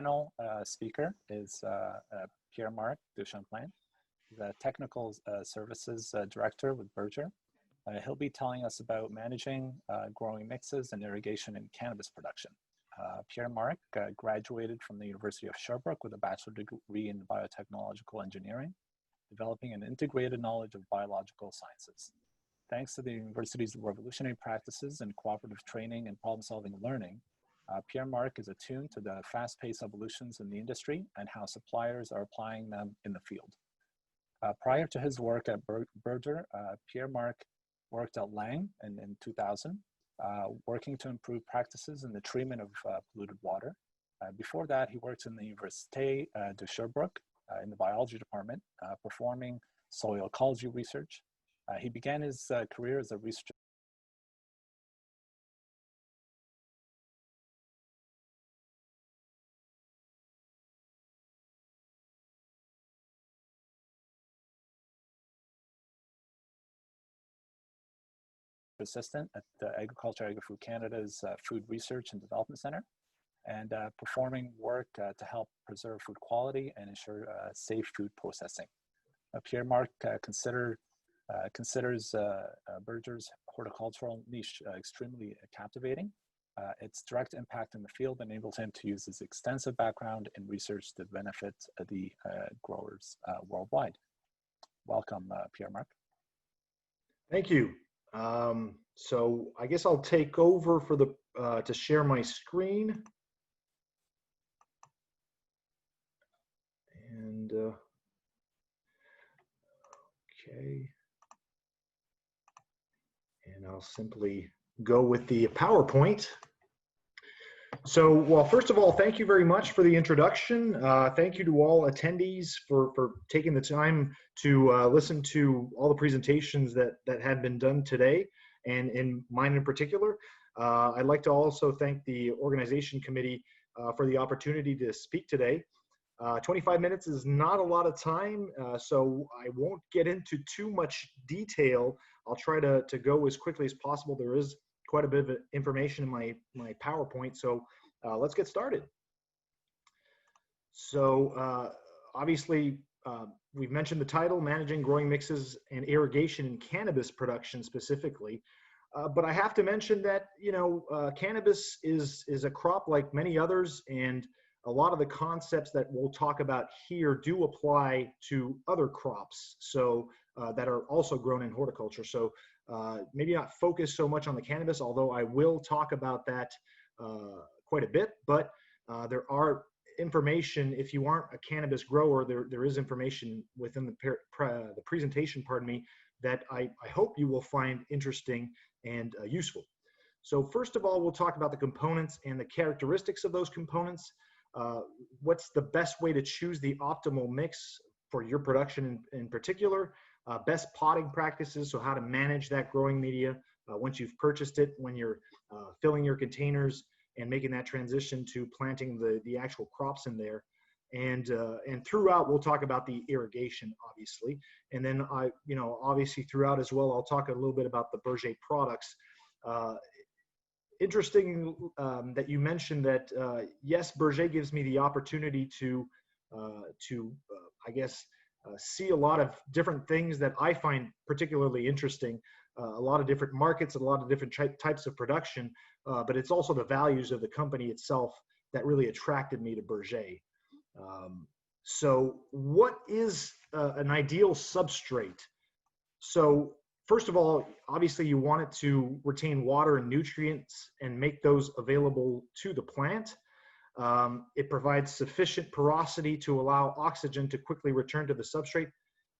Final speaker is Pierre-Marc Duchamplain, the Technical Services Director with Berger. He'll be telling us about managing growing mixes and irrigation in cannabis production. Pierre-Marc graduated from the University of Sherbrooke with a bachelor degree in biotechnological engineering, developing an integrated knowledge of biological sciences. Thanks to the university's revolutionary practices and cooperative training and problem-solving learning, Pierre-Marc is attuned to the fast-paced evolutions in the industry and how suppliers are applying them in the field. Prior to his work at Berger, Pierre-Marc worked at Lang in 2000, working to improve practices in the treatment of polluted water. Before that, he worked in the Université de Sherbrooke in the biology department, performing soil ecology research. He began his career as a research assistant at Agriculture Agri-Food Canada's Food Research and Development Center, and performing work to help preserve food quality and ensure safe food processing. Pierre-Marc considers Berger's horticultural niche extremely captivating. Its direct impact in the field enables him to use his extensive background in research to benefit the growers worldwide. Welcome, Pierre-Marc. Thank you. So I guess I'll take over for the to share my screen. And okay. And I'll simply go with the PowerPoint. So, well, first of all, thank you very much for the introduction. Thank you to all attendees for taking the time to listen to all the presentations that had been done today, and in mine in particular. I'd like to also thank the organization committee for the opportunity to speak today. 25 minutes is not a lot of time, so I won't get into too much detail. I'll try to go as quickly as possible. There is quite a bit of information in my PowerPoint, so let's get started. So obviously, we've mentioned the title, Managing Growing Mixes and Irrigation in Cannabis Production specifically. But I have to mention that, you know, cannabis is a crop like many others, and a lot of the concepts that we'll talk about here do apply to other crops, so that are also grown in horticulture. So maybe not focus so much on the cannabis, although I will talk about that quite a bit. But there are information, if you aren't a cannabis grower, there is information within the presentation, pardon me, that I hope you will find interesting and useful. So first of all, we'll talk about the components and the characteristics of those components. What's the best way to choose the optimal mix for your production in particular? Best potting practices, so how to manage that growing media once you've purchased it, when you're filling your containers and making that transition to planting the actual crops in there. And throughout, we'll talk about the irrigation, obviously. And then obviously throughout as well, I'll talk a little bit about the Berger products. Interesting that you mentioned that, yes, Berger gives me the opportunity to I guess, see a lot of different things that I find particularly interesting, a lot of different markets, a lot of different types of production, but it's also the values of the company itself that really attracted me to Berger. So what is an ideal substrate? So first of all, obviously you want it to retain water and nutrients and make those available to the plant. It provides sufficient porosity to allow oxygen to quickly return to the substrate.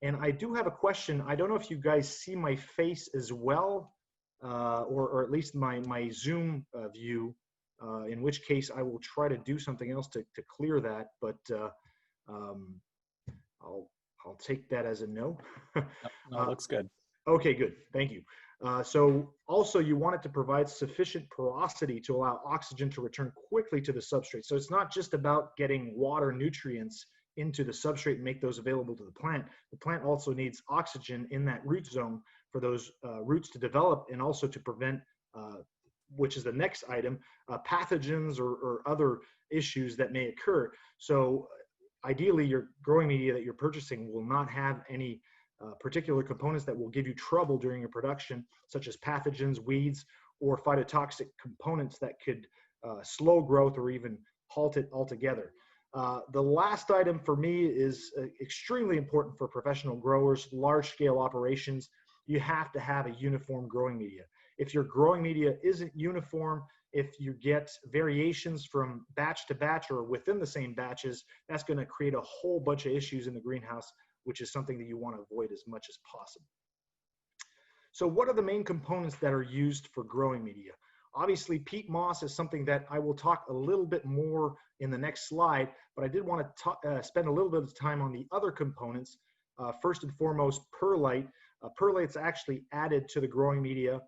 And I do have a question. I don't know if you guys see my face as well, or at least my Zoom view, in which case I will try to do something else to clear that, but I'll take that as a no. No, looks good. Okay, good. Thank you. So also you want it to provide sufficient porosity to allow oxygen to return quickly to the substrate. So it's not just about getting water nutrients into the substrate and make those available to the plant. The plant also needs oxygen in that root zone for those roots to develop, and also to prevent, which is the next item, pathogens or other issues that may occur. So ideally, your growing media that you're purchasing will not have any particular components that will give you trouble during your production, such as pathogens, weeds, or phytotoxic components that could slow growth or even halt it altogether. The last item for me is extremely important for professional growers, large-scale operations. You have to have a uniform growing media. If your growing media isn't uniform, if you get variations from batch to batch or within the same batches, that's going to create a whole bunch of issues in the greenhouse, which is something that you want to avoid as much as possible. So what are the main components that are used for growing media? Obviously, peat moss is something that I will talk a little bit more in the next slide, but I did want to spend a little bit of time on the other components. First and foremost, perlite. Perlite's actually added to the growing media.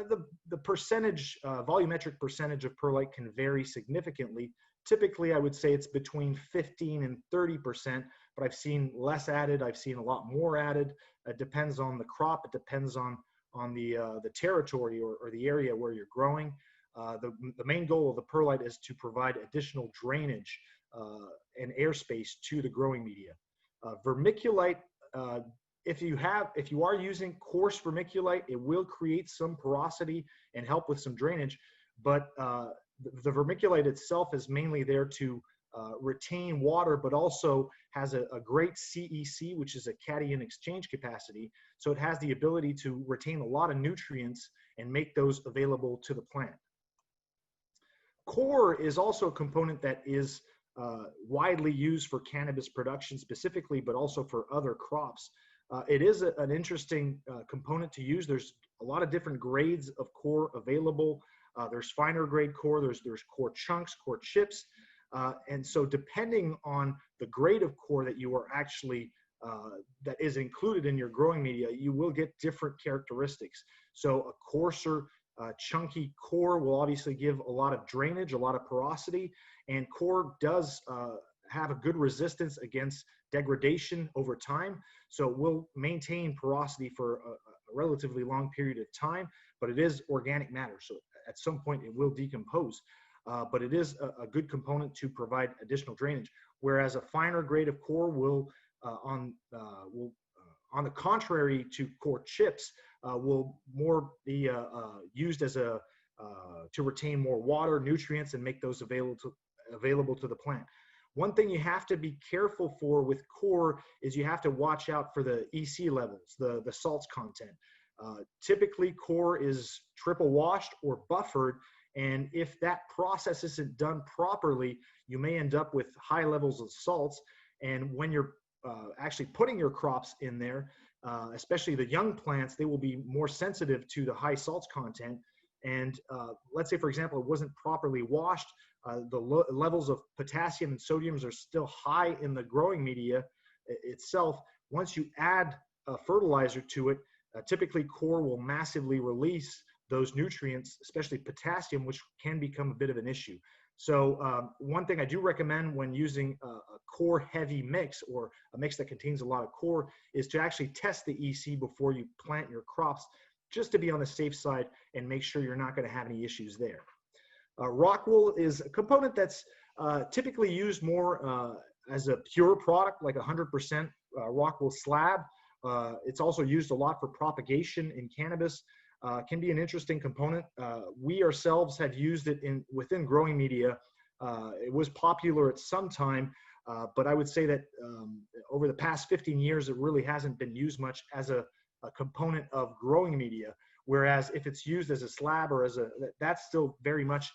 The percentage, volumetric percentage of perlite can vary significantly. Typically, I would say it's between 15 and 30%, but I've seen less added. I've seen a lot more added. It depends on the crop. It depends on the territory or the area where you're growing. The main goal of the perlite is to provide additional drainage and airspace to the growing media. Vermiculite, if you are using coarse vermiculite, it will create some porosity and help with some drainage, but the vermiculite itself is mainly there to retain water, but also has a great CEC, which is a cation exchange capacity. So it has the ability to retain a lot of nutrients and make those available to the plant. Coir is also a component that is widely used for cannabis production specifically, but also for other crops. It is an interesting component to use. There's a lot of different grades of coir available. There's finer grade coir, there's coir chunks, coir chips. And so depending on the grade of coir that you are actually, that is included in your growing media, you will get different characteristics. So a coarser, chunky coir will obviously give a lot of drainage, a lot of porosity, and coir does have a good resistance against degradation over time. So it will maintain porosity for a relatively long period of time, but it is organic matter. So at some point it will decompose. But it is a good component to provide additional drainage. Whereas a finer grade of coir will, on the contrary to coir chips, will more be used as to retain more water, nutrients, and make those available to the plant. One thing you have to be careful for with coir is you have to watch out for the EC levels, the salts content. Typically, coir is triple washed or buffered, and if that process isn't done properly, you may end up with high levels of salts. And when you're actually putting your crops in there, especially the young plants, they will be more sensitive to the high salts content. And let's say, for example, it wasn't properly washed, the levels of potassium and sodiums are still high in the growing media itself. Once you add a fertilizer to it, typically coir will massively release those nutrients, especially potassium, which can become a bit of an issue. So one thing I do recommend when using a coir heavy mix or a mix that contains a lot of coir is to actually test the EC before you plant your crops, just to be on the safe side and make sure you're not going to have any issues there. Rock wool is a component that's typically used more as a pure product, like 100% rock wool slab. It's also used a lot for propagation in cannabis. Can be an interesting component. We ourselves have used it within growing media. It was popular at some time, but I would say that over the past 15 years, it really hasn't been used much as a component of growing media. Whereas if it's used as a slab or that's still very much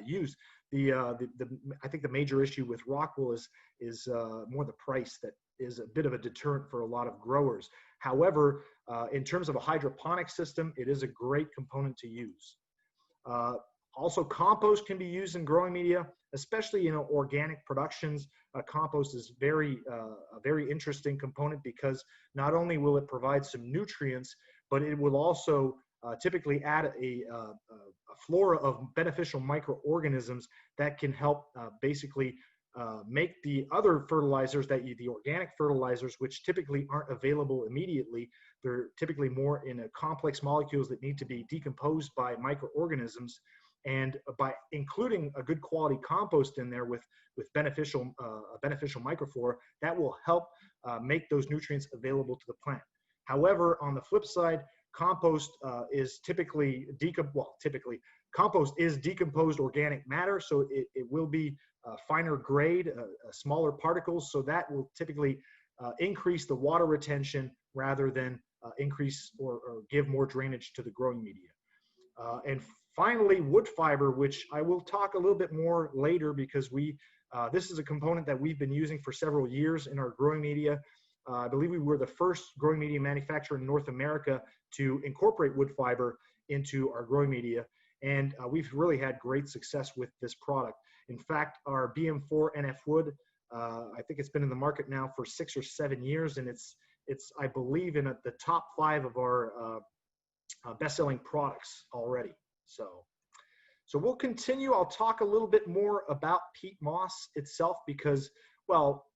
used. I think the major issue with rock wool is more the price that is a bit of a deterrent for a lot of growers. However, in terms of a hydroponic system, it is a great component to use. Also, compost can be used in growing media, especially in organic productions. Compost is a very interesting component because not only will it provide some nutrients, but it will also typically add a flora of beneficial microorganisms that can help basically make the other fertilizers the organic fertilizers, which typically aren't available immediately. They're typically more in complex molecules that need to be decomposed by microorganisms. And by including a good quality compost in there with beneficial microflora, that will help make those nutrients available to the plant. However, on the flip side, compost is compost is decomposed organic matter, so it will be finer grade, smaller particles, so that will typically increase the water retention rather than increase or give more drainage to the growing media. And finally, wood fiber, which I will talk a little bit more later, because this is a component that we've been using for several years in our growing media. I believe we were the first growing media manufacturer in North America to incorporate wood fiber into our growing media. And we've really had great success with this product. In fact, our BM4 NF wood, I think it's been in the market now for 6 or 7 years, and it's I believe in the top 5 of our best-selling products already. So we'll continue. I'll talk a little bit more about peat moss itself, because, well,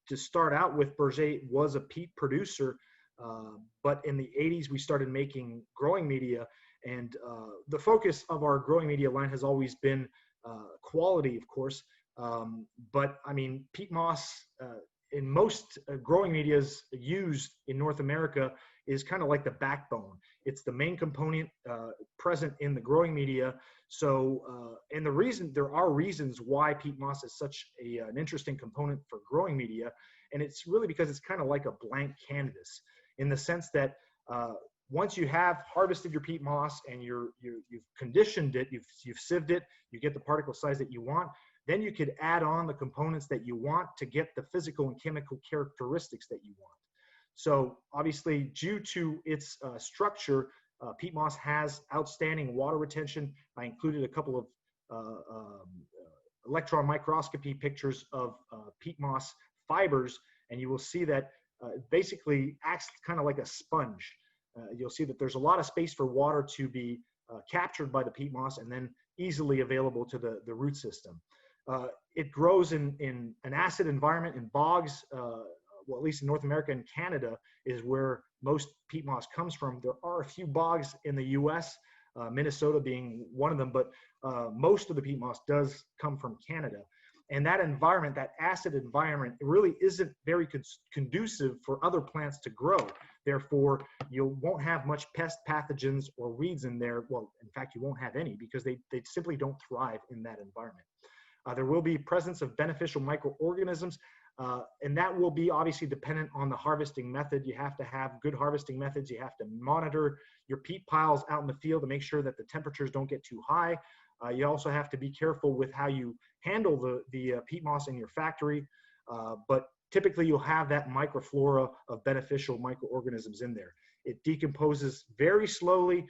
to start out with, Berger was a peat producer, but in the 80s we started making growing media, and the focus of our growing media line has always been quality, of course, but I mean, peat moss in most growing medias used in North America is kind of like the backbone. It's the main component present in the growing media. So, and there are reasons why peat moss is such an interesting component for growing media, and it's really because it's kind of like a blank canvas, in the sense that once you have harvested your peat moss and you've conditioned it, you've sieved it, you get the particle size that you want, then you could add on the components that you want to get the physical and chemical characteristics that you want. So obviously, due to its structure, peat moss has outstanding water retention. I included a couple of electron microscopy pictures of peat moss fibers, and you will see that basically acts kind of like a sponge. You'll see that there's a lot of space for water to be captured by the peat moss and then easily available to the root system. It grows in an acid environment in bogs. Well, at least in North America and Canada is where most peat moss comes from. There are a few bogs in the US, Minnesota being one of them, but most of the peat moss does come from Canada. And that environment, that acid environment, really isn't very conducive for other plants to grow. Therefore, you won't have much pest pathogens or weeds in there. Well, in fact, you won't have any, because they simply don't thrive in that environment. There will be presence of beneficial microorganisms, and that will be obviously dependent on the harvesting method. You have to have good harvesting methods. You have to monitor your peat piles out in the field to make sure that the temperatures don't get too high. You also have to be careful with how you handle the peat moss in your factory, but typically you'll have that microflora of beneficial microorganisms in there. It decomposes very slowly,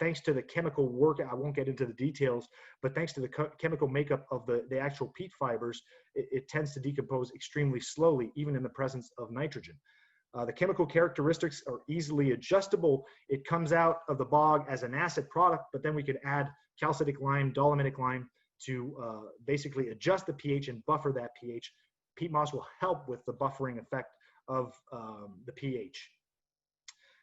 thanks to the chemical work. I won't get into the details, but thanks to the chemical makeup of the actual peat fibers, it tends to decompose extremely slowly, even in the presence of nitrogen. The chemical characteristics are easily adjustable. It comes out of the bog as an acid product, but then we could add calcitic lime, dolomitic lime to basically adjust the pH and buffer that pH. Peat moss will help with the buffering effect of the pH.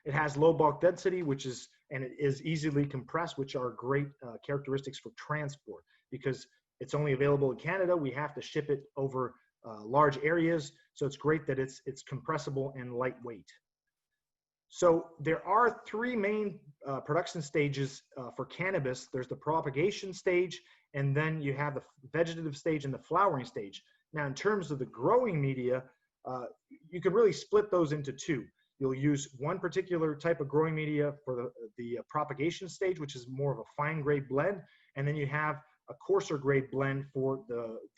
It has low bulk density, and it is easily compressed, which are great characteristics for transport, because it's only available in Canada. We have to ship it over large areas, so it's great that it's compressible and lightweight. So there are 3 main production stages for cannabis. There's the propagation stage, and then you have the vegetative stage and the flowering stage. Now, in terms of the growing media, you can really split those into 2. You'll use one particular type of growing media for the propagation stage, which is more of a fine grade blend, and then you have a coarser grade blend for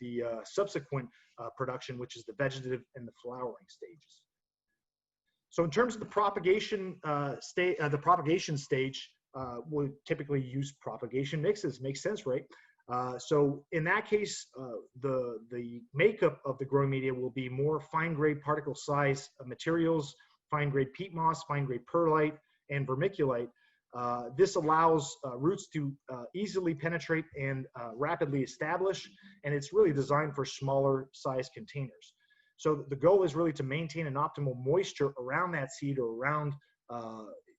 the subsequent production, which is the vegetative and the flowering stages. So in terms of the propagation stage, we'll typically use propagation mixes. Makes sense, right? So in that case, the makeup of the growing media will be more fine grade particle size materials, fine grade peat moss, fine grade perlite, and vermiculite. This allows roots to easily penetrate and rapidly establish, and it's really designed for smaller size containers. So the goal is really to maintain an optimal moisture around that seed, or around,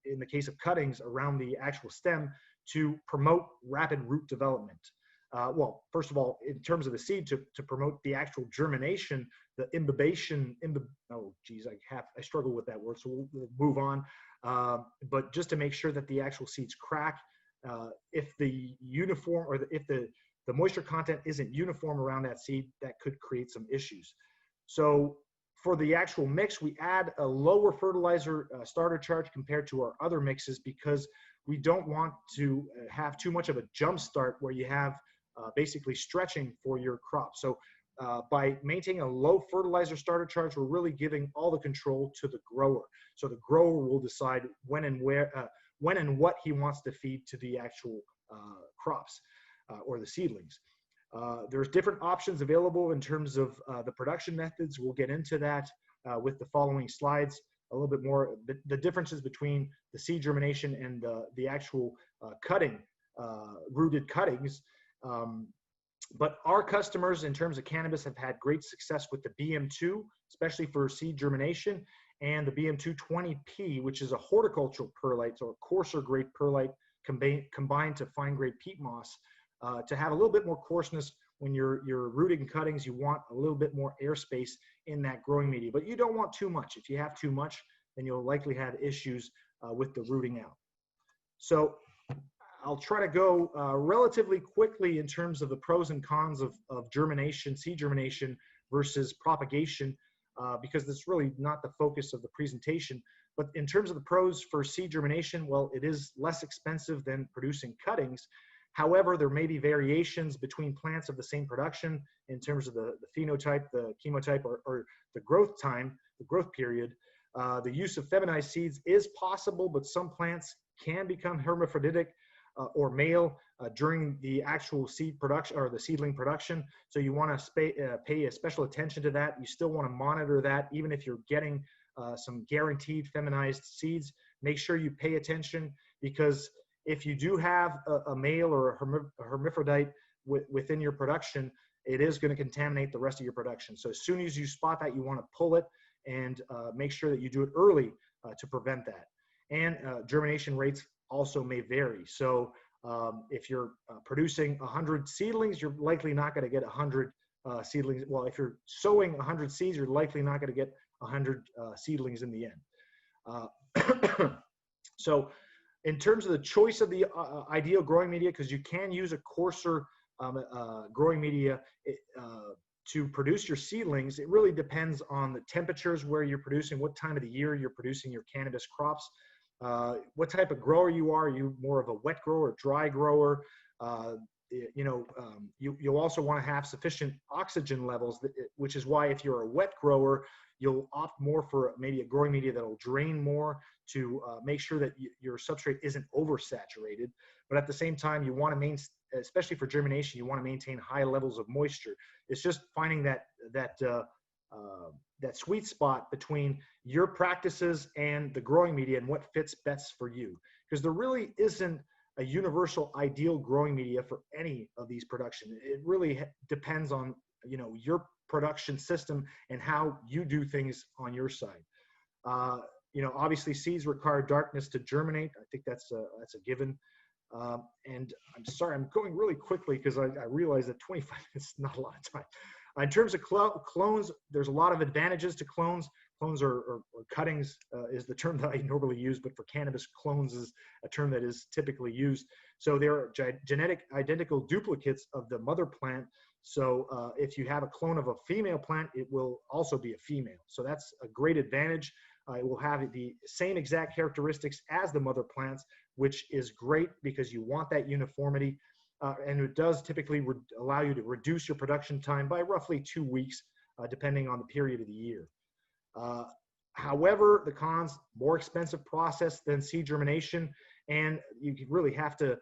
in the case of cuttings, around the actual stem, to promote rapid root development. Well, first of all, in terms of the seed, to promote the actual germination, the imbibation, oh geez, I struggle with that word, so we'll move on. But just to make sure that the actual seeds crack, if the uniform, or if the moisture content isn't uniform around that seed, that could create some issues. So for the actual mix, we add a lower fertilizer starter charge compared to our other mixes, because we don't want to have too much of a jump start where you have basically stretching for your crop. So by maintaining a low fertilizer starter charge, we're really giving all the control to the grower. So the grower will decide when and what he wants to feed to the actual crops or the seedlings. There's different options available in terms of the production methods. We'll get into that with the following slides a little bit more, the differences between the seed germination and the actual rooted cuttings. But our customers in terms of cannabis have had great success with the BM2, especially for seed germination, and the BM220P, which is a horticultural perlite, so a coarser grade perlite combined to fine grade peat moss, to have a little bit more coarseness. When you're rooting cuttings, you want a little bit more airspace in that growing media, but you don't want too much. If you have too much, then you'll likely have issues with the rooting out. So I'll try to go relatively quickly in terms of the pros and cons of germination, seed germination versus propagation, because that's really not the focus of the presentation. But in terms of the pros for seed germination, well, it is less expensive than producing cuttings. However, there may be variations between plants of the same production in terms of the phenotype, the chemotype, or the growth time, the growth period. The use of feminized seeds is possible, but some plants can become hermaphroditic or male during the actual seed production or the seedling production. So you want to pay a special attention to that. You still want to monitor that, even if you're getting some guaranteed feminized seeds. Make sure you pay attention, because if you do have a male or a hermaphrodite within your production, it is going to contaminate the rest of your production. So as soon as you spot that, you want to pull it and make sure that you do it early to prevent that. And germination rates also may vary. So if you're producing 100 seedlings, you're likely not going to get 100 seedlings. Well, if you're sowing 100 seeds, you're likely not going to get 100 seedlings in the end. So in terms of the choice of the ideal growing media, because you can use a coarser growing media to produce your seedlings, it really depends on the temperatures where you're producing, what time of the year you're producing your cannabis crops, what type of grower you are. Are you more of a wet grower, dry grower? You'll also want to have sufficient oxygen levels, which is why if you're a wet grower, you'll opt more for maybe a growing media that will drain more to make sure that your substrate isn't oversaturated. But at the same time, you want to maintain, especially for germination, you want to maintain high levels of moisture. It's just finding that sweet spot between your practices and the growing media and what fits best for you. Because there really isn't a universal ideal growing media for any of these production. It really depends on your production system and how you do things on your side. Obviously seeds require darkness to germinate. I think that's a given. And I'm sorry, I'm going really quickly because I realize that 25 minutes is not a lot of time. In terms of clones, there's a lot of advantages to clones. Clones or cuttings is the term that I normally use, but for cannabis, clones is a term that is typically used. So there are genetic identical duplicates of the mother plant. So if you have a clone of a female plant, it will also be a female. So that's a great advantage. It will have the same exact characteristics as the mother plants, which is great because you want that uniformity. And it does typically allow you to reduce your production time by roughly 2 weeks, depending on the period of the year. However, the cons, more expensive process than seed germination, and you really have to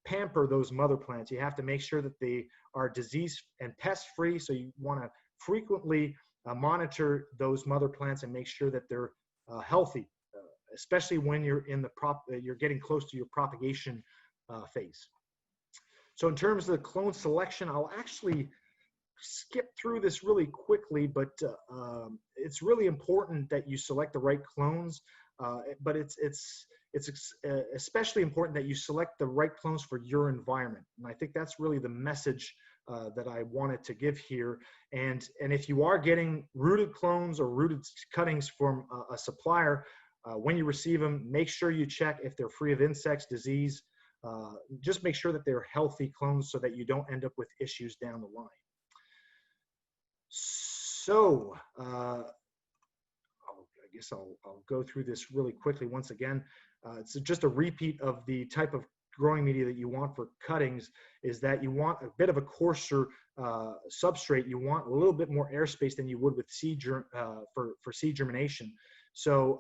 pamper those mother plants. You have to make sure that they are disease and pest free. So you want to frequently monitor those mother plants and make sure that they're healthy, especially when you're you're getting close to your propagation phase. So in terms of the clone selection, I'll actually skip through this really quickly, but it's really important that you select the right clones. but it's especially important that you select the right clones for your environment. And I think that's really the message that I wanted to give here. And if you are getting rooted clones or rooted cuttings from a supplier, when you receive them, make sure you check if they're free of insects, disease. Just make sure that they're healthy clones so that you don't end up with issues down the line. So I guess I'll go through this really quickly once again. It's just a repeat of the type of growing media that you want for cuttings. Is that you want a bit of a coarser substrate. You want a little bit more airspace than you would with seed for seed germination. So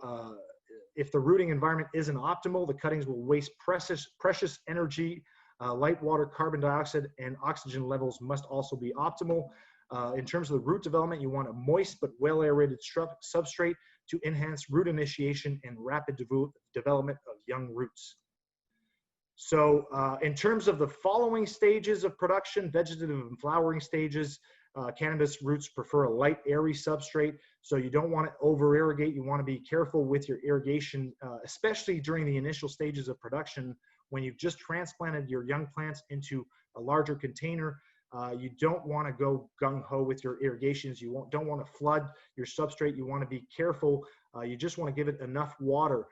if the rooting environment isn't optimal, the cuttings will waste precious energy. Light, water, carbon dioxide, and oxygen levels must also be optimal. In terms of the root development, you want a moist but well-aerated substrate to enhance root initiation and rapid development of young roots. So in terms of the following stages of production, vegetative and flowering stages, cannabis roots prefer a light, airy substrate. So you don't want to over-irrigate. You want to be careful with your irrigation, especially during the initial stages of production when you've just transplanted your young plants into a larger container. You don't want to go gung-ho with your irrigations. You don't want to flood your substrate. You want to be careful. You just want to give it enough water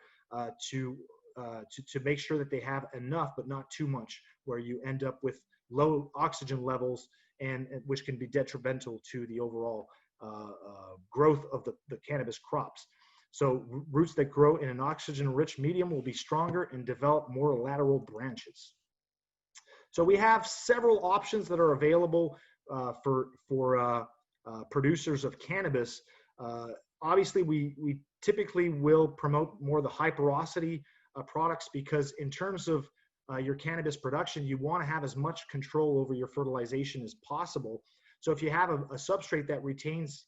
to make sure that they have enough, but not too much, where you end up with low oxygen levels, and which can be detrimental to the overall growth of the cannabis crops. So roots that grow in an oxygen-rich medium will be stronger and develop more lateral branches. So we have several options that are available for producers of cannabis. Obviously, we typically will promote more the high porosity products, because in terms of your cannabis production, you want to have as much control over your fertilization as possible. So if you have a substrate that retains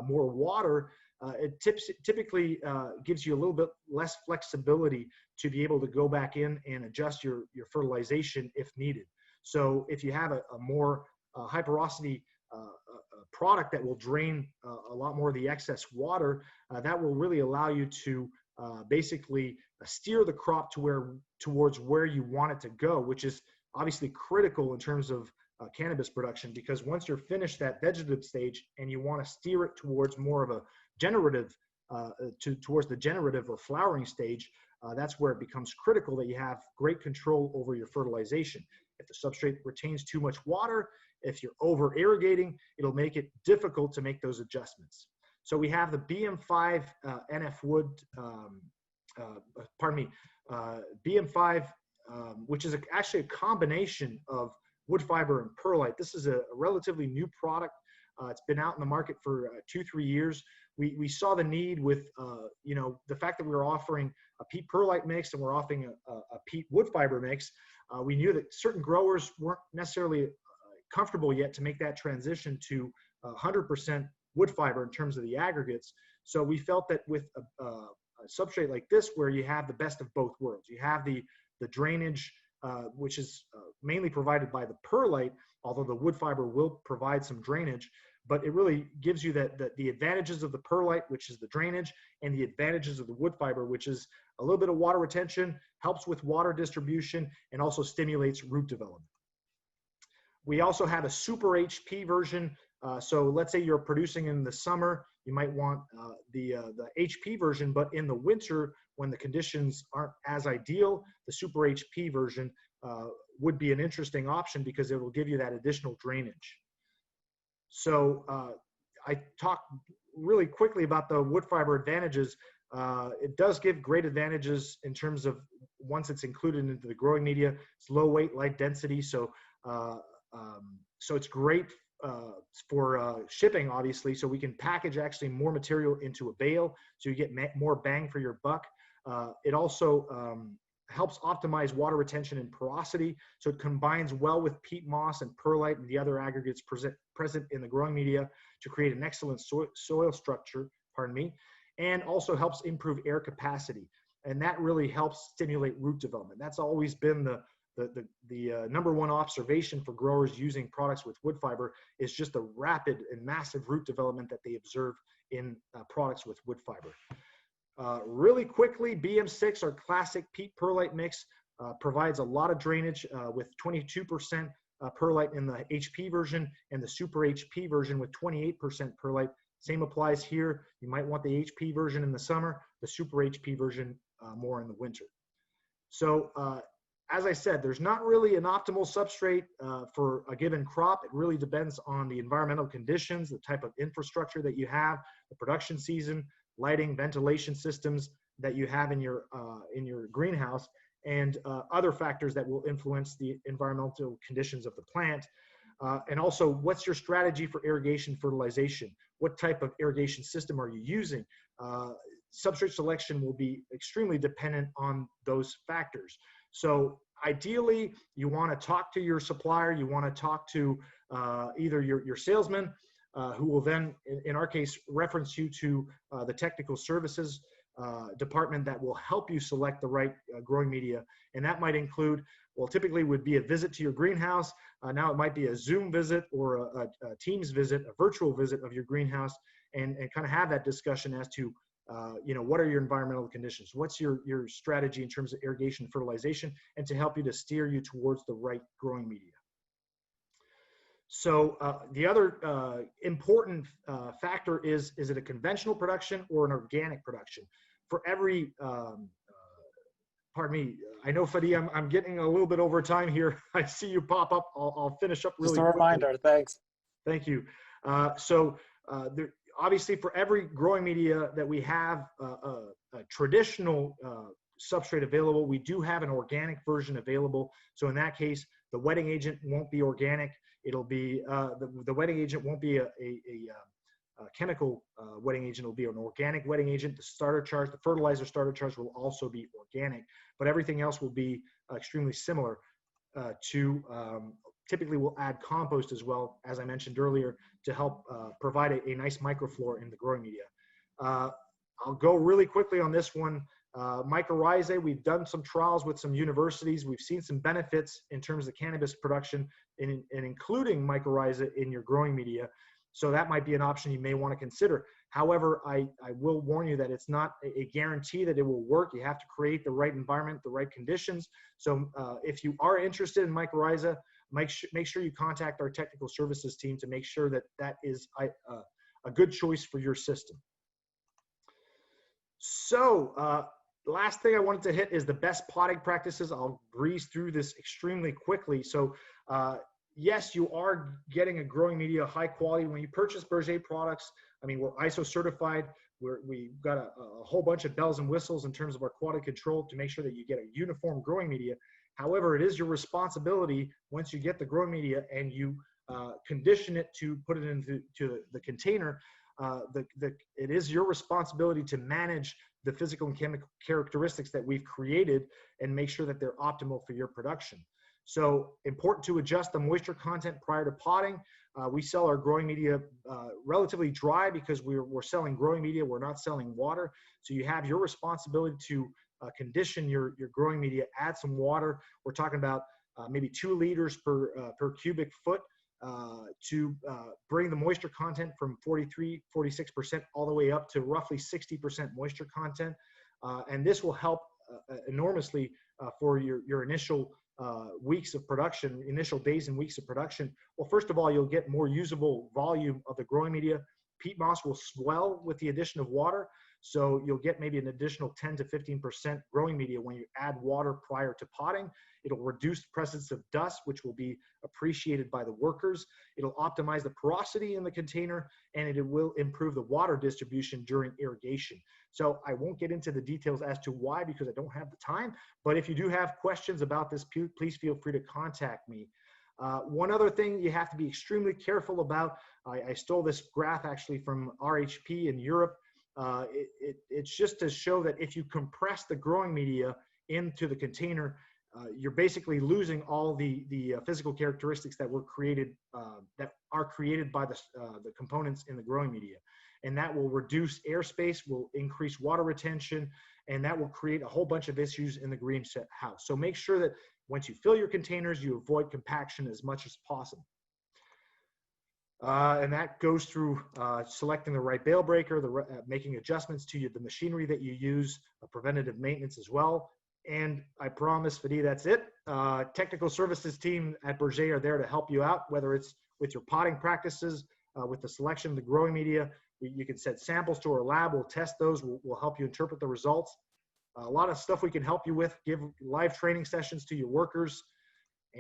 more water, it typically gives you a little bit less flexibility to be able to go back in and adjust your fertilization if needed. So if you have a more high porosity product that will drain a lot more of the excess water, that will really allow you to basically steer the crop towards where you want it to go, which is obviously critical in terms of cannabis production, because once you're finished that vegetative stage and you want to steer it towards more of a generative, towards the generative or flowering stage, that's where it becomes critical that you have great control over your fertilization. If the substrate retains too much water, if you're over irrigating, it'll make it difficult to make those adjustments. So we have the BM5 NF wood, BM5, which is actually a combination of wood fiber and perlite. This is a relatively new product. It's been out in the market for 2-3 years. We saw the need with the fact that we were offering a peat perlite mix and we're offering a peat wood fiber mix. We knew that certain growers weren't necessarily comfortable yet to make that transition to 100% wood fiber in terms of the aggregates. So we felt that with a substrate like this, where you have the best of both worlds, you have the drainage, which is mainly provided by the perlite, although the wood fiber will provide some drainage, but it really gives you the advantages of the perlite, which is the drainage, and the advantages of the wood fiber, which is a little bit of water retention, helps with water distribution, and also stimulates root development. We also have a super HP version. So let's say you're producing in the summer, you might want the HP version, but in the winter, when the conditions aren't as ideal, the super HP version would be an interesting option because it will give you that additional drainage. So I talked really quickly about the wood fiber advantages. It does give great advantages in terms of once it's included into the growing media. It's low weight, light density, so it's great for shipping, obviously. So we can package actually more material into a bale, so you get more bang for your buck. It also helps optimize water retention and porosity, so it combines well with peat moss and perlite and the other aggregates present in the growing media to create an excellent soil structure, and also helps improve air capacity. And that really helps stimulate root development. That's always been the number one observation for growers using products with wood fiber, is just the rapid and massive root development that they observe in products with wood fiber. Really quickly, BM6, our classic peat perlite mix, provides a lot of drainage with 22% perlite in the HP version and the super HP version with 28% perlite. Same applies here. You might want the HP version in the summer, the super HP version more in the winter. So as I said, there's not really an optimal substrate for a given crop. It really depends on the environmental conditions, the type of infrastructure that you have, the production season, lighting, ventilation systems that you have in your greenhouse, and other factors that will influence the environmental conditions of the plant. And also, what's your strategy for irrigation fertilization? What type of irrigation system are you using? Substrate selection will be extremely dependent on those factors. So ideally, you want to talk to your supplier, you want to talk to either your salesman, who will then, in our case, reference you to the technical services department that will help you select the right growing media. And that might include, well, typically would be a visit to your greenhouse. Now it might be a Zoom visit or a Teams visit, a virtual visit of your greenhouse, and kind of have that discussion as to, what are your environmental conditions? What's your strategy in terms of irrigation and fertilization, and to help you to steer you towards the right growing media. So the other important factor is it a conventional production or an organic production? For every, pardon me, I know, Fadi, I'm getting a little bit over time here. I see you pop up. I'll finish up really quickly. Just a reminder, thanks. Thank you. Obviously, for every growing media that we have a traditional substrate available, we do have an organic version available. So in that case, the wetting agent won't be organic. It'll be, the wetting agent won't be a chemical wetting agent. It'll be an organic wetting agent. The starter charge, the fertilizer starter charge will also be organic, but everything else will be extremely similar typically we'll add compost as well, as I mentioned earlier, to help provide a nice microflora in the growing media. I'll go really quickly on this one. Mycorrhizae, we've done some trials with some universities. We've seen some benefits in terms of cannabis production and including mycorrhizae in your growing media. So that might be an option you may want to consider. However, I will warn you that it's not a guarantee that it will work. You have to create the right environment, the right conditions. So if you are interested in mycorrhizae, make sure you contact our technical services team to make sure that that is a good choice for your system. So the last thing I wanted to hit is the best potting practices. I'll breeze through this extremely quickly. So yes, you are getting a growing media high quality. When you purchase Berger products, I mean, we're ISO certified. We've got a whole bunch of bells and whistles in terms of our quality control to make sure that you get a uniform growing media. However, it is your responsibility once you get the growing media and you condition it to put it into the container, it is your responsibility to manage the physical and chemical characteristics that we've created and make sure that they're optimal for your production. So important to adjust the moisture content prior to potting. We sell our growing media relatively dry because we're selling growing media, we're not selling water. So you have your responsibility to condition your growing media, add some water. We're talking about maybe 2 liters per cubic foot to bring the moisture content from 43, 46% all the way up to roughly 60% moisture content. And this will help enormously for your initial weeks of production, initial days and weeks of production. Well, first of all, you'll get more usable volume of the growing media. Peat moss will swell with the addition of water. So you'll get maybe an additional 10 to 15% growing media when you add water prior to potting. It'll reduce the presence of dust, which will be appreciated by the workers. It'll optimize the porosity in the container, and it will improve the water distribution during irrigation. So I won't get into the details as to why, because I don't have the time. But if you do have questions about this, please feel free to contact me. One other thing you have to be extremely careful about, I stole this graph actually from RHP in Europe. It's just to show that if you compress the growing media into the container, you're basically losing all the physical characteristics that were created by the components in the growing media, and that will reduce airspace, will increase water retention, and that will create a whole bunch of issues in the greenhouse. So make sure that once you fill your containers, you avoid compaction as much as possible. And that goes through selecting the right bale breaker, making adjustments to the machinery that you use, preventative maintenance as well. And I promise, Fadi, that's it. Technical services team at Berger are there to help you out, whether it's with your potting practices, with the selection of the growing media. You can send samples to our lab. We'll test those. We'll help you interpret the results. A lot of stuff we can help you with, give live training sessions to your workers.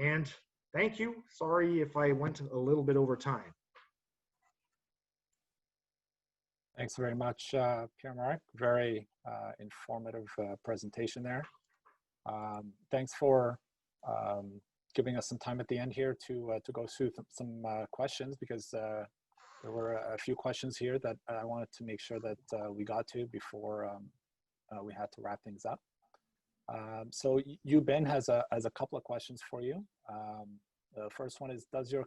And thank you. Sorry if I went a little bit over time. Thanks very much, Pierre-Marc. Very informative presentation there. Thanks for giving us some time at the end here to go through some questions, because there were a few questions here that I wanted to make sure that we got to before we had to wrap things up. So Ben has a couple of questions for you. The first one is, does your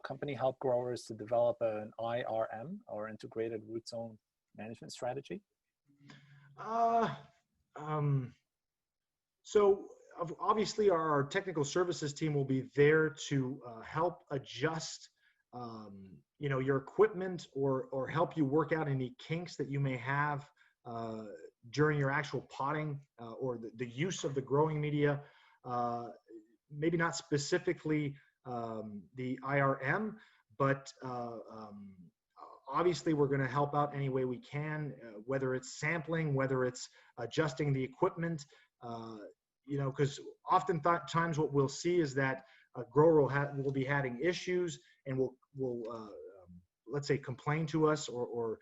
company help growers to develop an IRM, or integrated root zone management strategy? So obviously our technical services team will be there to help adjust your equipment, or help you work out any kinks that you may have during your actual potting, or the use of the growing media. Maybe not specifically the IRM, but obviously we're going to help out any way we can, whether it's sampling, whether it's adjusting the equipment, because oftentimes what we'll see is that a grower will be having issues, and will let's say complain to us, or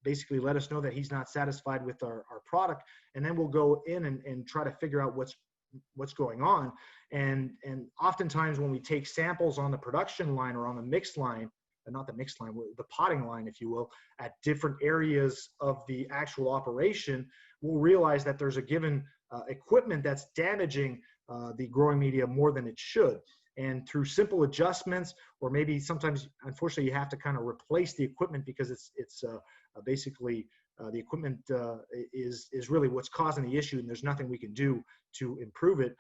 basically let us know that he's not satisfied with our product, and then we'll go in and try to figure out what's going on. And oftentimes when we take samples on the production line or on the mix line, not the mix line, the potting line, if you will, at different areas of the actual operation, we'll realize that there's a given equipment that's damaging the growing media more than it should. And through simple adjustments, or maybe sometimes, unfortunately, you have to kind of replace the equipment, because it's basically the equipment is really what's causing the issue, and there's nothing we can do to improve it.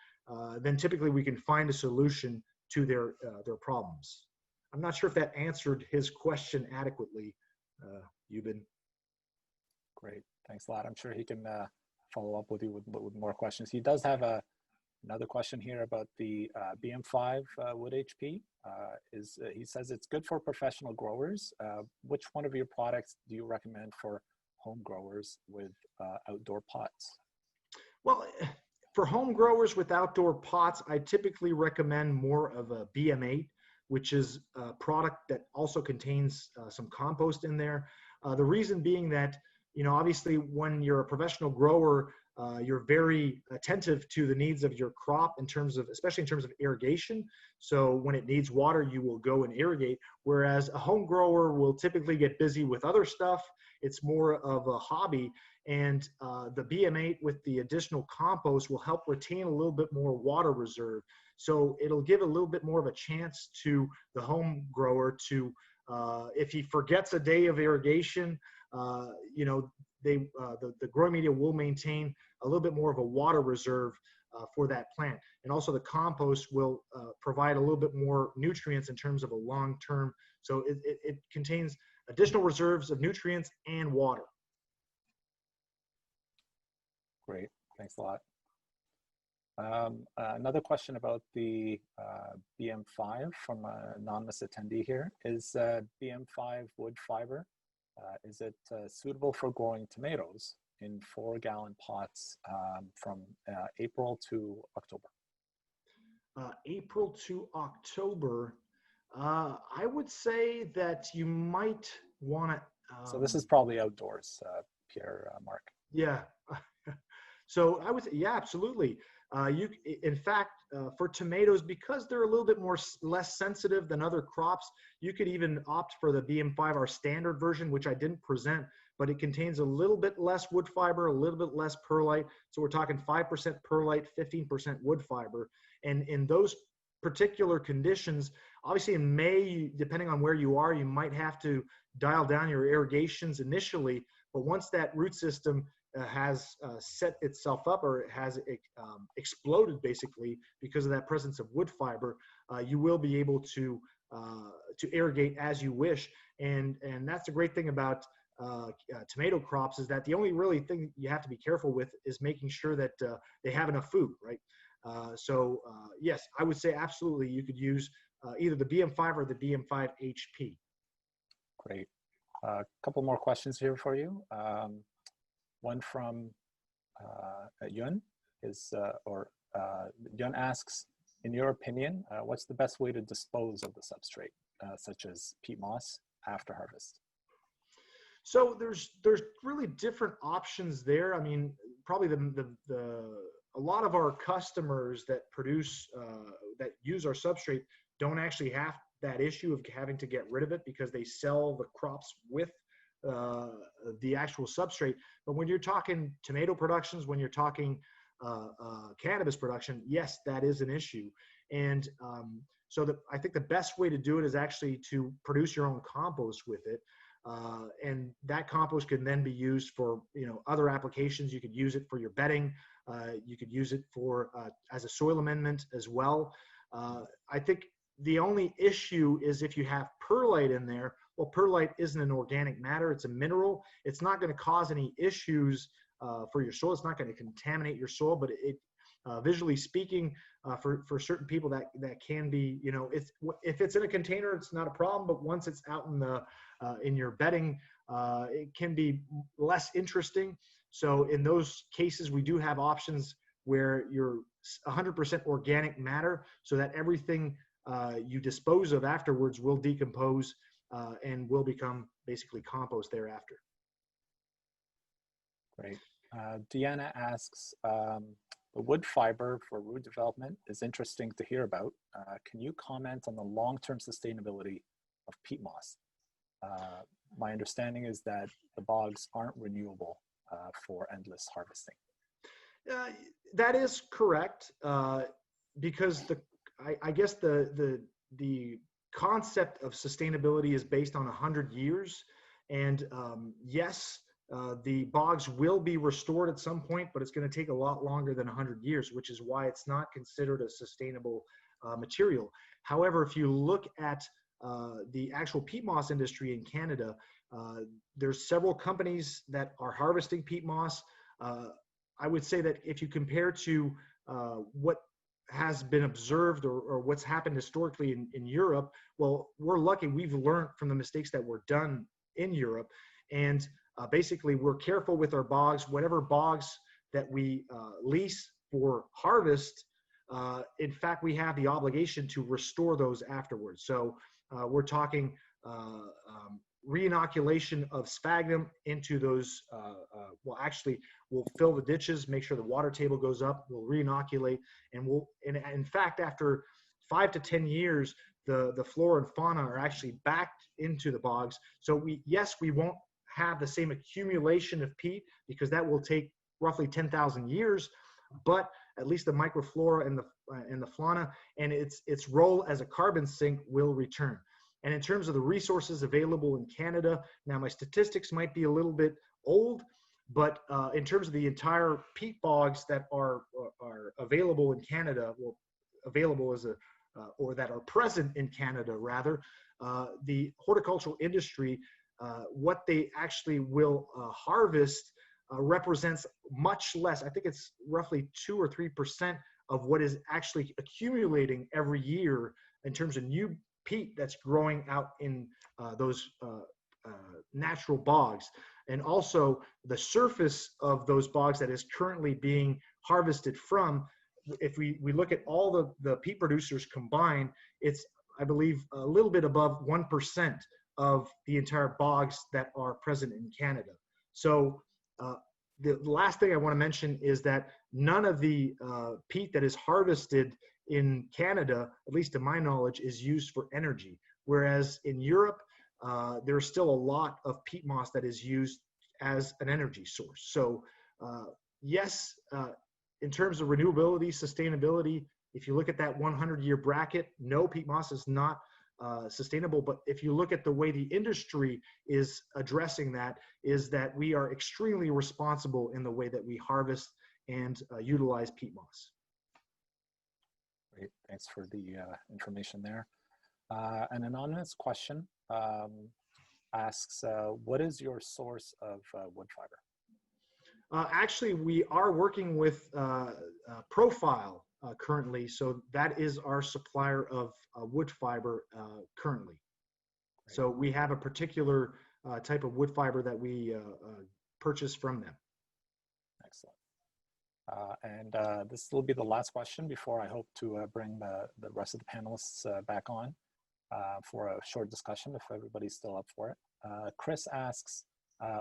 Then typically we can find a solution to their problems. I'm not sure if that answered his question adequately, Ben. Great, thanks a lot. I'm sure he can follow up with you with more questions. He does have another question here about the BM5 wood HP. He says it's good for professional growers. Which one of your products do you recommend for home growers with outdoor pots? Well, for home growers with outdoor pots, I typically recommend more of a BM8, which is a product that also contains some compost in there. The reason being that, obviously when you're a professional grower, you're very attentive to the needs of your crop, especially in terms of irrigation. So when it needs water, you will go and irrigate. Whereas a home grower will typically get busy with other stuff. It's more of a hobby. And the BM8 with the additional compost will help retain a little bit more water reserve. So it'll give a little bit more of a chance to the home grower to, if he forgets a day of irrigation, the growing media will maintain a little bit more of a water reserve for that plant. And also the compost will provide a little bit more nutrients in terms of a long-term. So it contains additional reserves of nutrients and water. Great, thanks a lot. Another question about the BM5 from an anonymous attendee here. Is BM5 wood fiber, is it suitable for growing tomatoes in 4-gallon pots from April to October? April to October, I would say that you might want to. So this is probably outdoors, Pierre-Marc. Yeah. So I would say, yeah, absolutely. In fact, for tomatoes, because they're a little bit less sensitive than other crops, you could even opt for the BM5, our standard version, which I didn't present, but it contains a little bit less wood fiber, a little bit less perlite. So we're talking 5% perlite, 15% wood fiber. And in those particular conditions, obviously in May, depending on where you are, you might have to dial down your irrigations initially, but once that root system has set itself up, or it has exploded basically because of that presence of wood fiber, you will be able to to irrigate as you wish. And that's the great thing about tomato crops, is that the only really thing you have to be careful with is making sure that they have enough food, right? Yes, I would say absolutely you could use either the BM5 or the BM5 HP. Great. A couple more questions here for you. One from Yun Yun asks, in your opinion, what's the best way to dispose of the substrate, such as peat moss, after harvest? So there's really different options there. I mean, probably a lot of our customers that produce that use our substrate don't actually have that issue of having to get rid of it, because they sell the crops with the actual substrate. But when you're talking tomato productions, when you're talking cannabis production, yes, that is an issue. And I think the best way to do it is actually to produce your own compost with it. And that compost can then be used for, other applications. You could use it for your bedding. You could use it for as a soil amendment as well. I think the only issue is if you have perlite in there. Well, perlite isn't an organic matter, it's a mineral. It's not going to cause any issues for your soil. It's not going to contaminate your soil, but it visually speaking, for certain people that can be, if it's in a container, it's not a problem. But once it's out in your bedding, it can be less interesting. So in those cases, we do have options where you're 100% organic matter, so that everything you dispose of afterwards will decompose and will become basically compost thereafter. Great. Deanna asks, the wood fiber for root development is interesting to hear about. Can you comment on the long-term sustainability of peat moss? My understanding is that the bogs aren't renewable for endless harvesting. That is correct, because I guess the concept of sustainability is based on 100 years. And yes, the bogs will be restored at some point, but it's going to take a lot longer than 100 years, which is why it's not considered a sustainable material. However, if you look at the actual peat moss industry in Canada, there's several companies that are harvesting peat moss. I would say that if you compare to what has been observed or what's happened historically in Europe, well, we're lucky. We've learned from the mistakes that were done in Europe. And basically, we're careful with our bogs. Whatever bogs that we lease for harvest, in fact, we have the obligation to restore those afterwards. So we're talking reinoculation of sphagnum into those. Well, actually, we'll fill the ditches, make sure the water table goes up. We'll reinoculate, and in fact, after 5 to 10 years, the flora and fauna are actually back into the bogs. So we won't have the same accumulation of peat, because that will take roughly 10,000 years, but at least the microflora and the fauna and its role as a carbon sink will return. And in terms of the resources available in Canada, now my statistics might be a little bit old, but in terms of the entire peat bogs that are available in Canada, well, available as or that are present in Canada rather, the horticultural industry, what they actually will harvest represents much less. I think it's roughly 2 or 3% of what is actually accumulating every year in terms of new peat that's growing out in those natural bogs. And also the surface of those bogs that is currently being harvested from, if we look at all the peat producers combined, it's, I believe, a little bit above 1% of the entire bogs that are present in Canada. So the last thing I want to mention is that none of the peat that is harvested in Canada, at least to my knowledge, is used for energy. Whereas in Europe, there's still a lot of peat moss that is used as an energy source. So yes, in terms of renewability, sustainability, if you look at that 100-year bracket, no, peat moss is not sustainable. But if you look at the way the industry is addressing that, is that we are extremely responsible in the way that we harvest and utilize peat moss. Great, thanks for the information there. An anonymous question asks, what is your source of wood fiber? Actually, we are working with Profile currently, so that is our supplier of wood fiber currently. Great. So we have a particular type of wood fiber that we purchase from them. Excellent. And this will be the last question before I hope to bring the rest of the panelists back on for a short discussion if everybody's still up for it. Chris asks,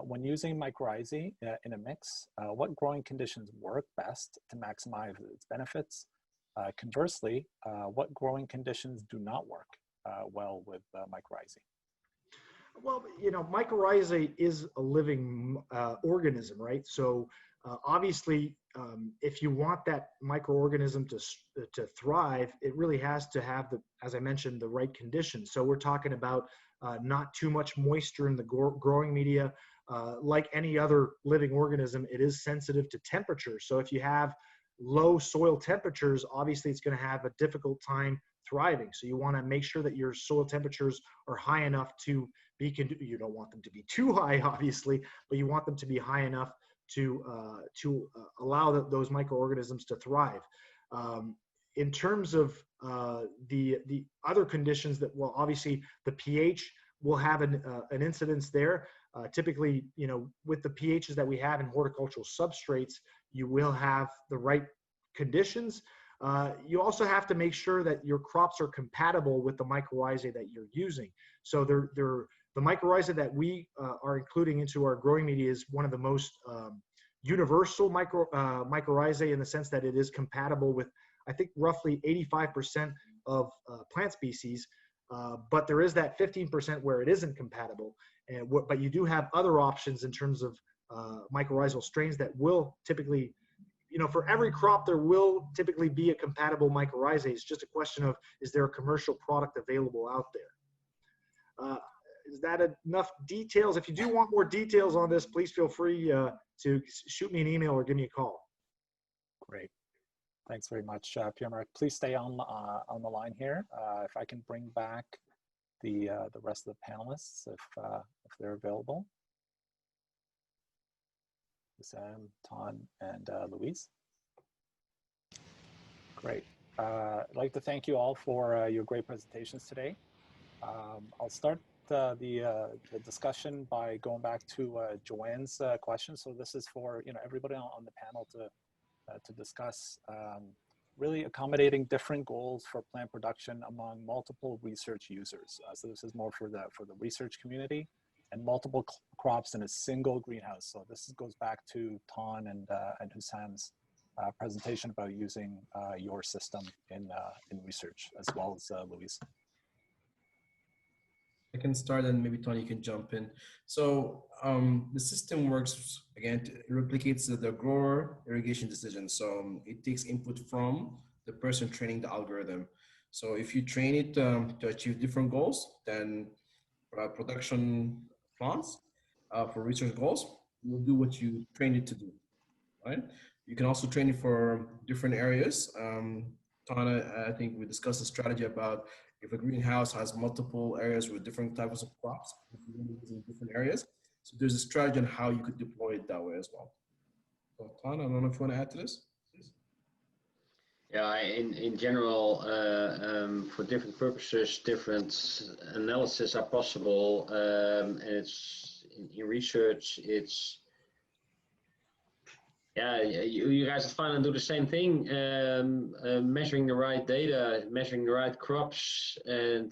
when using mycorrhizae in a mix, what growing conditions work best to maximize its benefits? Conversely, what growing conditions do not work well with mycorrhizae? Well, you know, mycorrhizae is a living organism, right? So obviously, if you want that microorganism to thrive, it really has to have the, as I mentioned, the right conditions. So we're talking about not too much moisture in the growing media. Like any other living organism, it is sensitive to temperature. So if you have low soil temperatures, obviously it's going to have a difficult time thriving. So you want to make sure that your soil temperatures are high enough to be, you don't want them to be too high, obviously, but you want them to be high enough to allow those microorganisms to thrive. In terms of the other conditions that, well, obviously the pH will have an incidence there. Typically, you know, with the pHs that we have in horticultural substrates, you will have the right conditions. You also have to make sure that your crops are compatible with the mycorrhizae that you're using. So the mycorrhizae that we are including into our growing media is one of the most universal mycorrhizae in the sense that it is compatible with, I think, roughly 85% of plant species. But there is that 15% where it isn't compatible. But you do have other options in terms of mycorrhizal strains that will typically, you know, for every crop, there will typically be a compatible mycorrhizae. It's just a question of, is there a commercial product available out there? Is that enough details? If you do want more details on this, please feel free to shoot me an email or give me a call. Great. Thanks very much, Pierre-Marc. Please stay on the line here. If I can bring back the rest of the panelists, if they're available. Sam, Ton, and Louise. Great. I'd like to thank you all for your great presentations today. I'll start the discussion by going back to Joanne's question. So this is for everybody on the panel to discuss really accommodating different goals for plant production among multiple research users. So this is more for the research community and multiple crops in a single greenhouse. So this goes back to Ton and Hussam's presentation about using your system in research, as well as Louise. I can start and maybe Tony can jump in. So the system works, again, it replicates the grower irrigation decision. So it takes input from the person training the algorithm. So if you train it to achieve different goals, then production plants for research goals, will do what you train it to do, right? You can also train it for different areas. Tana, I think we discussed a strategy about if a greenhouse has multiple areas with different types of crops, in different areas. So there's a strategy on how you could deploy it that way as well. So Tana, I don't know if you want to add to this. Yeah, in general, for different purposes, different analysis are possible. And it's in research, it's, yeah, you guys are fine and do the same thing, measuring the right data, measuring the right crops, and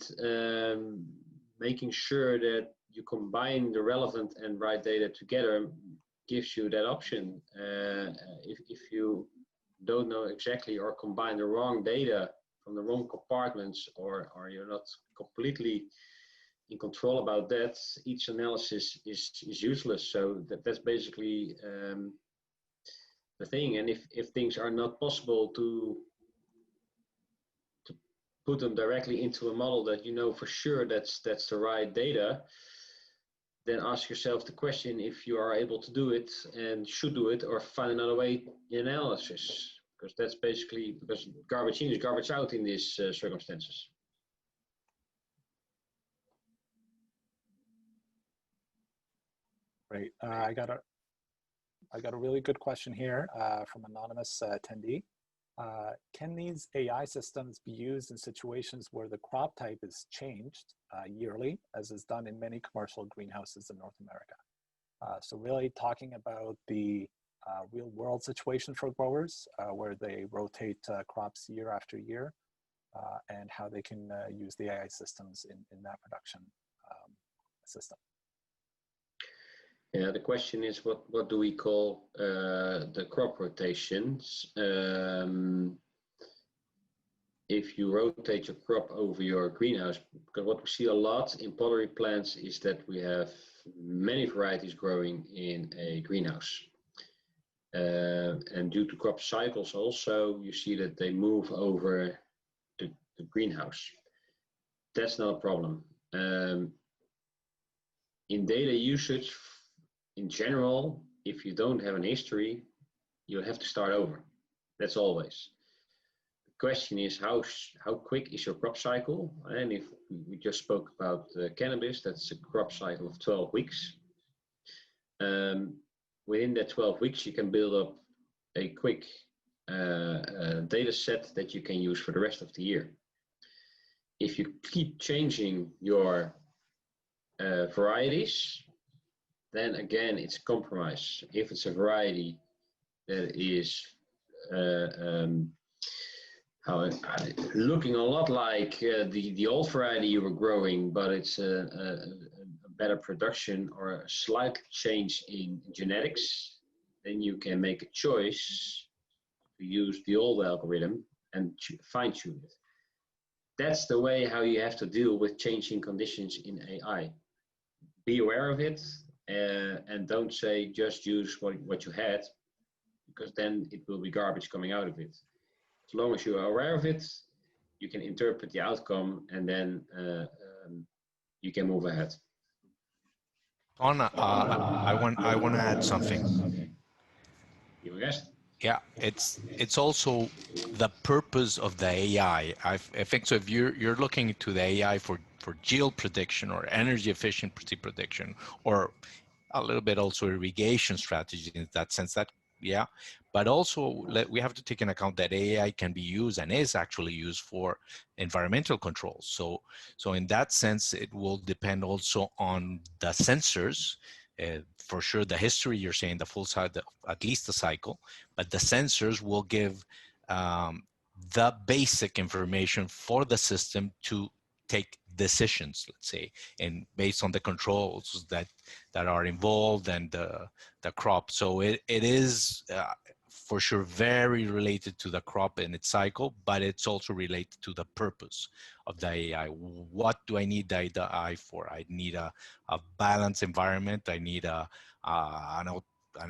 making sure that you combine the relevant and right data together gives you that option. If you don't know exactly or combine the wrong data from the wrong compartments, or you're not completely in control about that, each analysis is useless. So that's basically the thing. And if things are not possible to put them directly into a model that you know for sure that's the right data, then ask yourself the question if you are able to do it and should do it, or find another way in analysis. Because that's basically, because garbage in is garbage out in these circumstances. Great. I got a really good question here from anonymous attendee. Can these AI systems be used in situations where the crop type is changed yearly, as is done in many commercial greenhouses in North America? So really talking about the real world situation for growers where they rotate crops year after year and how they can use the AI systems in that production system. Yeah, the question is what do we call the crop rotations? If you rotate your crop over your greenhouse, because what we see a lot in pottery plants is that we have many varieties growing in a greenhouse. And due to crop cycles also, you see that they move over the greenhouse. That's not a problem. In data usage, in general, if you don't have an history, you have to start over. That's always. The question is how quick is your crop cycle? And if we just spoke about cannabis, that's a crop cycle of 12 weeks. Within that 12 weeks, you can build up a quick data set that you can use for the rest of the year. If you keep changing your varieties, then again, it's a compromise. If it's a variety that is looking a lot like the old variety you were growing, but it's a better production or a slight change in genetics, then you can make a choice to use the old algorithm and fine-tune it. That's the way how you have to deal with changing conditions in AI. Be aware of it and don't say just use what you had, because then it will be garbage coming out of it. As long as you are aware of it, you can interpret the outcome and then you can move ahead. Ton, I want to add something. You guessed. Yeah, it's also the purpose of the AI. I think so. If you're looking to the AI for yield prediction or energy efficiency prediction, or a little bit also irrigation strategy in that sense, that yeah, but also we have to take into account that AI can be used and is actually used for environmental controls. So in that sense, it will depend also on the sensors. For sure, the history, you're saying the full cycle, at least the cycle, but the sensors will give the basic information for the system to take decisions, let's say, and based on the controls that are involved and the crop. So it is for sure very related to the crop and its cycle, but it's also related to the purpose of the AI. What do I need the AI for? I need a balanced environment. I need an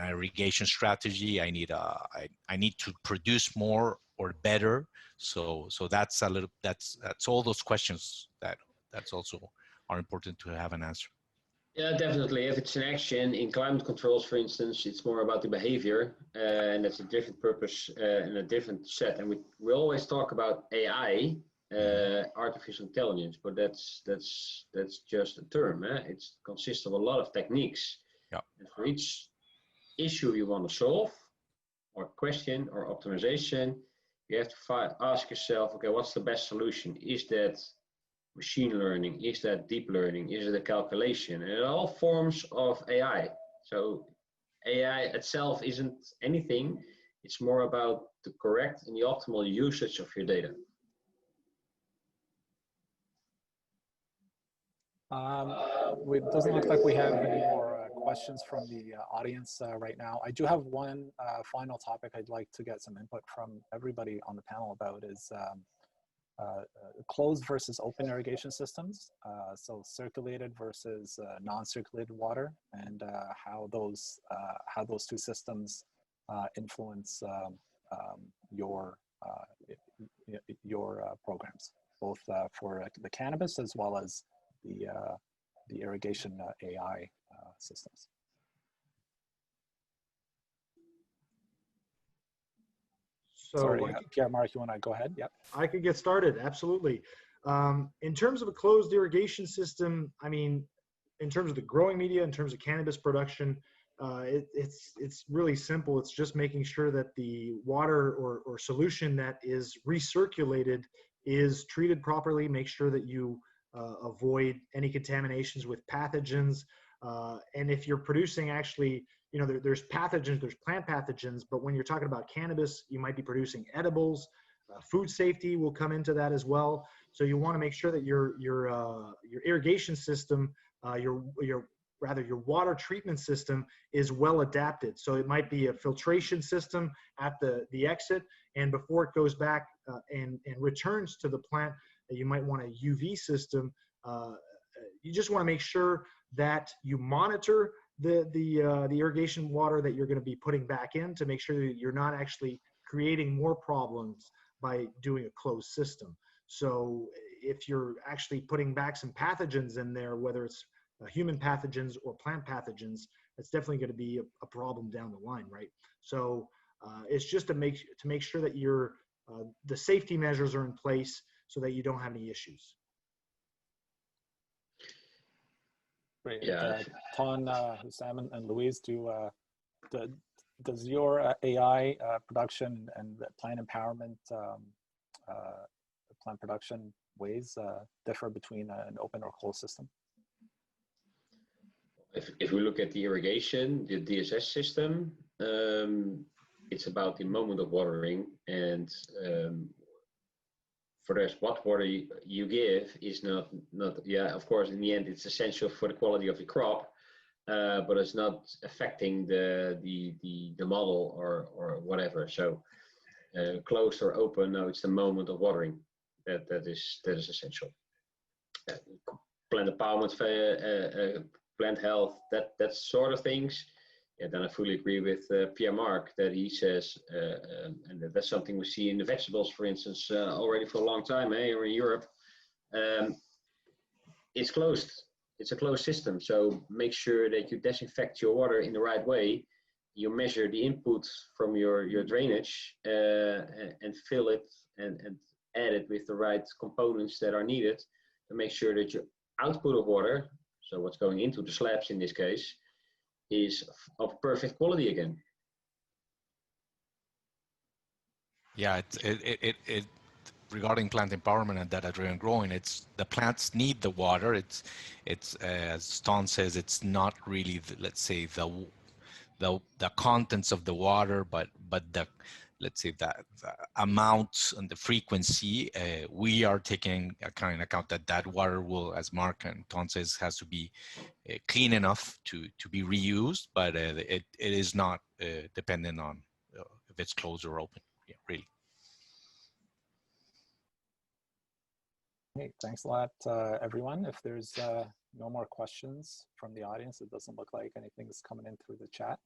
irrigation strategy. I need to produce more or better. So that's a little, that's all those questions that's also are important to have an answer. Yeah, definitely. If it's an action in climate controls, for instance, it's more about the behavior, and that's a different purpose and a different set. And we always talk about AI, artificial intelligence, but that's just a term. It consists of a lot of techniques. Yeah. And for each issue you want to solve, or question, or optimization, you have to ask yourself, okay, what's the best solution? Is that machine learning? Is that deep learning? Is it a calculation? And all forms of AI. So AI itself isn't anything. It's more about the correct and the optimal usage of your data. It doesn't look like we have any more questions from the audience right now. I do have one final topic I'd like to get some input from everybody on the panel about is closed versus open irrigation systems. So circulated versus non-circulated water, and how those two systems influence your programs, both for the cannabis as well as the irrigation AI systems. So sorry, Pierre-Marc, you want to go ahead? Yep. I could get started, absolutely. In terms of a closed irrigation system, I mean, in terms of the growing media, in terms of cannabis production, it's really simple. It's just making sure that the water or solution that is recirculated is treated properly. Make sure that you avoid any contaminations with pathogens. And if you're producing actually, you know, there's pathogens, there's plant pathogens, but when you're talking about cannabis, you might be producing edibles. Food safety will come into that as well. So you want to make sure that your irrigation system, your water treatment system is well adapted. So it might be a filtration system at the exit, and before it goes back and returns to the plant, you might want a UV system. You just want to make sure that you monitor the irrigation water that you're going to be putting back in to make sure that you're not actually creating more problems by doing a closed system. So if you're actually putting back some pathogens in there, whether it's human pathogens or plant pathogens, that's definitely going to be a problem down the line, right? So it's just to make sure that the safety measures are in place so that you don't have any issues. Great. Yeah. Ton, Hussam, and Louise, does your AI production and plant empowerment, plant production ways differ between an open or closed system? If we look at the irrigation, the DSS system, it's about the moment of watering, and for the rest, what water you give is not, yeah, of course, in the end, it's essential for the quality of the crop, but it's not affecting the model or whatever. So closed or open, no, it's the moment of watering that is essential. Plant empowerment, plant health, that sort of things. Yeah, then I fully agree with Pierre-Marc that he says, and that's something we see in the vegetables, for instance, already for a long time here in Europe. It's closed. It's a closed system. So make sure that you disinfect your water in the right way. You measure the input from your drainage and fill it and add it with the right components that are needed to make sure that your output of water, so what's going into the slabs in this case, is of perfect quality again. Yeah, it regarding plant empowerment and data-driven growing, it's the plants need the water. It's as Ton says, it's not really let's say the contents of the water, but the, let's say, the amount and the frequency. We are taking in account that water will, as Mark and Ton says, has to be clean enough to be reused, but it is not dependent on if it's closed or open. Yeah, really. Hey, thanks a lot, everyone. If there's no more questions from the audience, it doesn't look like anything's coming in through the chat.